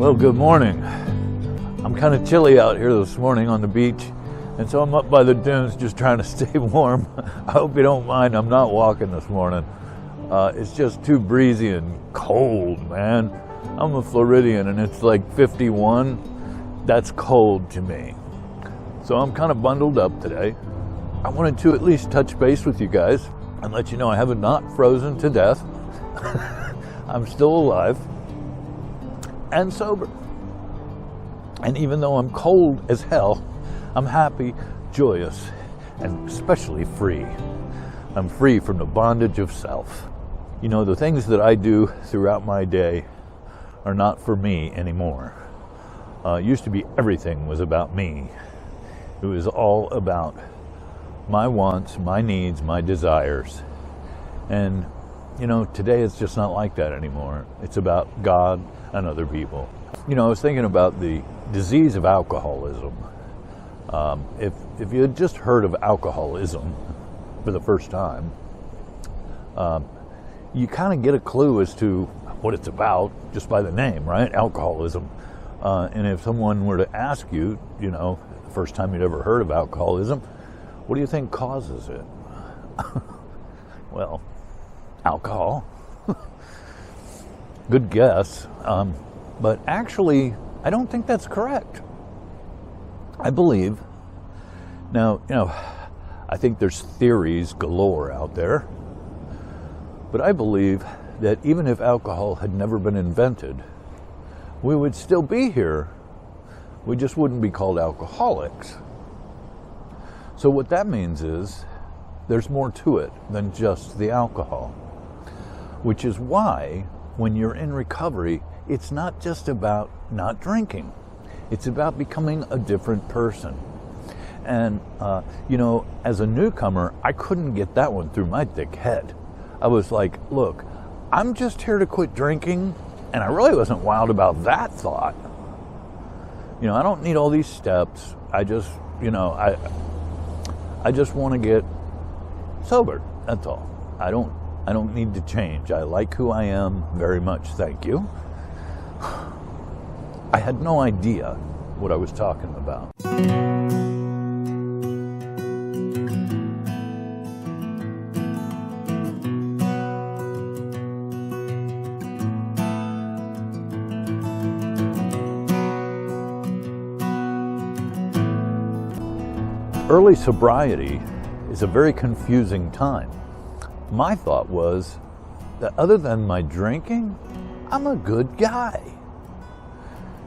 Well, good morning. I'm kind of chilly out here this morning on the beach, and so I'm up by the dunes just trying to stay warm. I hope you don't mind, I'm not walking this morning. It's just too breezy and cold, man. I'm a Floridian and it's like 51. That's cold to me. So I'm kind of bundled up today. I wanted to at least touch base with you guys and let you know I have not frozen to death. I'm still alive and sober. And even though I'm cold as hell, I'm happy, joyous, and especially free. I'm free from the bondage of self. You know, the things that I do throughout my day are not for me anymore. It used to be everything was about me. It was all about my wants, my needs, my desires. And, you know, today it's just not like that anymore. It's about God and other people. You know, I was thinking about the disease of alcoholism. If you had just heard of alcoholism for the first time, you kind of get a clue as to what it's about just by the name, right? Alcoholism. And if someone were to ask you, you know, the first time you'd ever heard of alcoholism, what do you think causes it? Well, alcohol. Good guess. But actually, I don't think that's correct. I believe, now, you know, I think there's theories galore out there, but I believe that even if alcohol had never been invented, we would still be here. We just wouldn't be called alcoholics. So what that means is there's more to it than just the alcohol, which is why when you're in recovery, it's not just about not drinking. It's about becoming a different person. And, you know, as a newcomer, I couldn't get that one through my thick head. I was like, look, I'm just here to quit drinking, and I really wasn't wild about that thought. You know, I don't need all these steps. I just, you know, I just want to get sober. That's all. I don't need to change. I like who I am very much, thank you. I had no idea what I was talking about. Early sobriety is a very confusing time. My thought was that other than my drinking, I'm a good guy.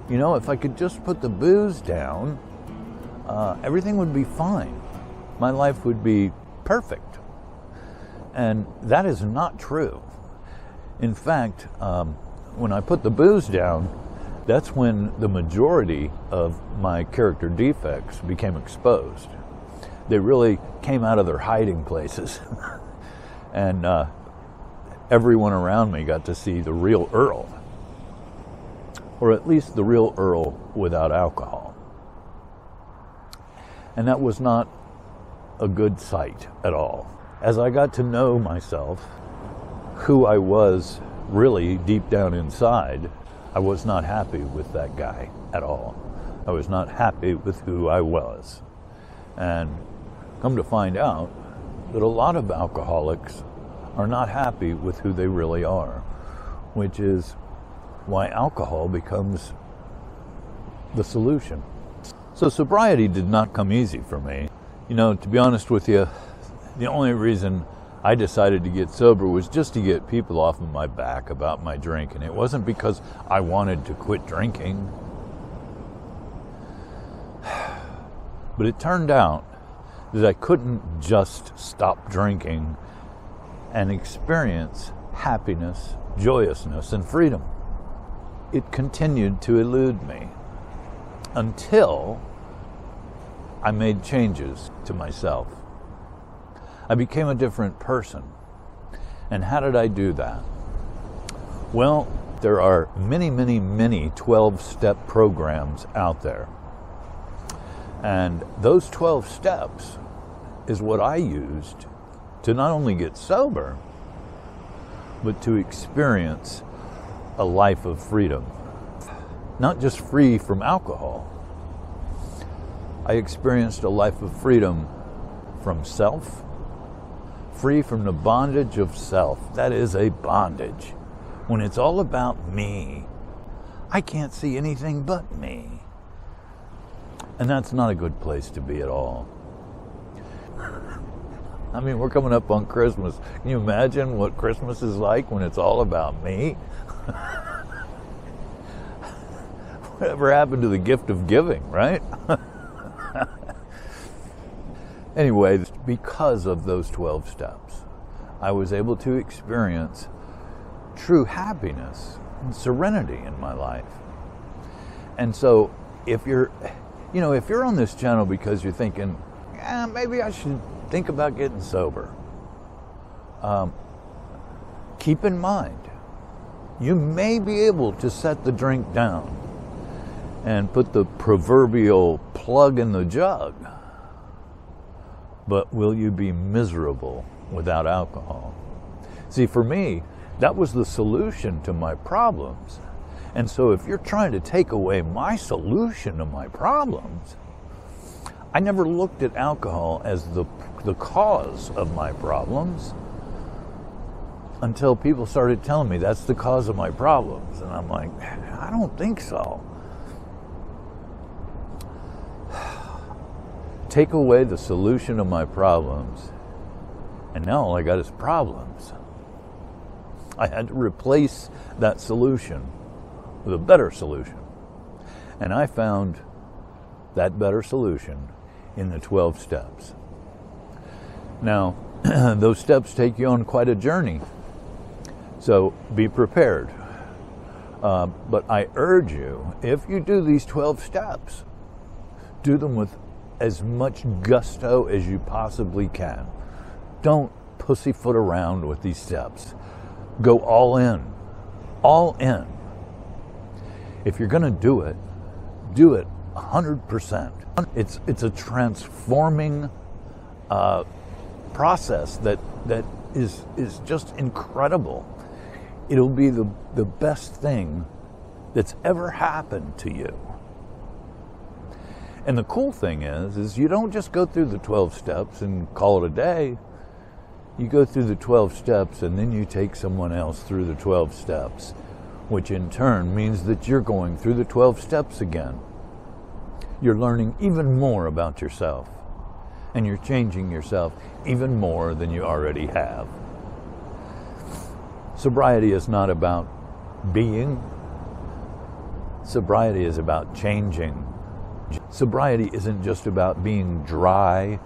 You know, if I could just put the booze down, everything would be fine. My life would be perfect. And that is not true. In fact, when I put the booze down, that's when the majority of my character defects became exposed. They really came out of their hiding places. And everyone around me got to see the real Earl. Or at least the real Earl without alcohol. And that was not a good sight at all. As I got to know myself, who I was really deep down inside, I was not happy with that guy at all. I was not happy with who I was. And come to find out that a lot of alcoholics are not happy with who they really are, which is why alcohol becomes the solution. So sobriety did not come easy for me. You know, to be honest with you, the only reason I decided to get sober was just to get people off of my back about my drinking. It wasn't because I wanted to quit drinking. But it turned out that I couldn't just stop drinking and experience happiness, joyousness, and freedom. It continued to elude me until I made changes to myself. I became a different person. And how did I do that? Well, there are many, many, many 12-step programs out there. And those 12 steps is what I used to not only get sober, but to experience a life of freedom. not just free from alcohol. I experienced a life of freedom from self, free from the bondage of self. That is a bondage. When it's all about me, I can't see anything but me. And that's not a good place to be at all. I mean, we're coming up on Christmas. Can you imagine what Christmas is like when it's all about me? Whatever happened to the gift of giving, right? Anyway, because of those 12 steps, I was able to experience true happiness and serenity in my life. And so if you're on this channel because you're thinking, maybe I should think about getting sober, keep in mind, you may be able to set the drink down and put the proverbial plug in the jug, but will you be miserable without alcohol? See, for me, that was the solution to my problems. And so if you're trying to take away my solution to my problems, I never looked at alcohol as the cause of my problems until people started telling me that's the cause of my problems. And I'm like, I don't think so. Take away the solution of my problems, and now all I got is problems. I had to replace that solution with a better solution. And I found that better solution in the 12 steps. Now, those steps take you on quite a journey, so be prepared. But I urge you, if you do these 12 steps, do them with as much gusto as you possibly can. Don't pussyfoot around with these steps. Go all in. All in. If you're going to do it 100%. It's a transforming process that is just incredible. It'll be the best thing that's ever happened to you. And the cool thing is you don't just go through the 12 steps and call it a day. You go through the 12 steps and then you take someone else through the 12 steps, which in turn means that you're going through the 12 steps again. You're learning even more about yourself, and you're changing yourself even more than you already have. Sobriety is not about being. Sobriety is about changing. Sobriety isn't just about being dry.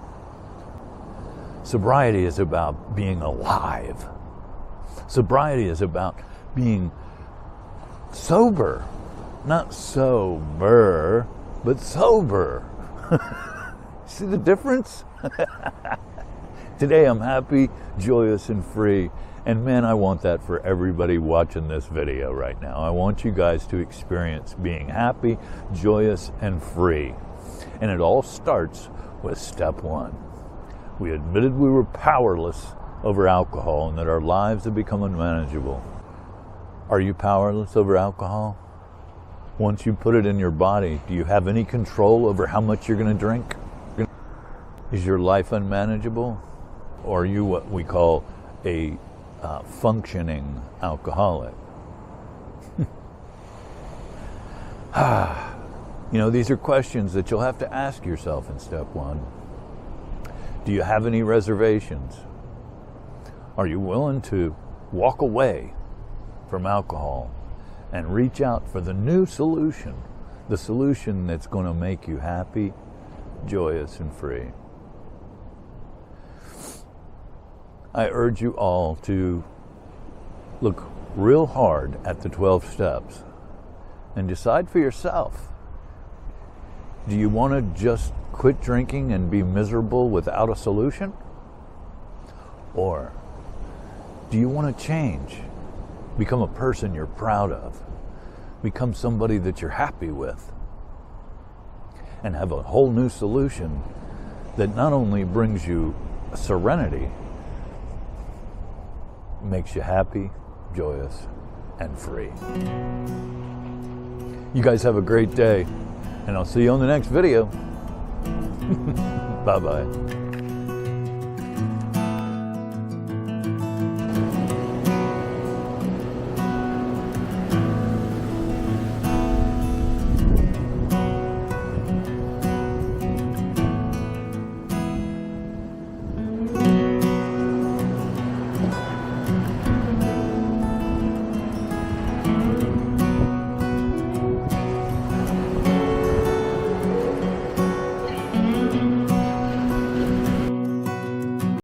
Sobriety is about being alive. Sobriety is about being sober. Not sober, but sober. See the difference? Today I'm happy, joyous, and free. And man, I want that for everybody watching this video right now. I want you guys to experience being happy, joyous, and free. And it all starts with step 1. We admitted we were powerless over alcohol and that our lives had become unmanageable. Are you powerless over alcohol? Once you put it in your body, do you have any control over how much you're going to drink? Is your life unmanageable? Or are you what we call a functioning alcoholic? These are questions that you'll have to ask yourself in step 1. Do you have any reservations? Are you willing to walk away from alcohol and reach out for the new solution, the solution that's going to make you happy, joyous, and free? I urge you all to look real hard at the 12 steps and decide for yourself. Do you want to just quit drinking and be miserable without a solution? Or do you want to change, become a person you're proud of, become somebody that you're happy with, and have a whole new solution that not only brings you serenity, makes you happy, joyous, and free? You guys have a great day, and I'll see you on the next video. Bye-bye.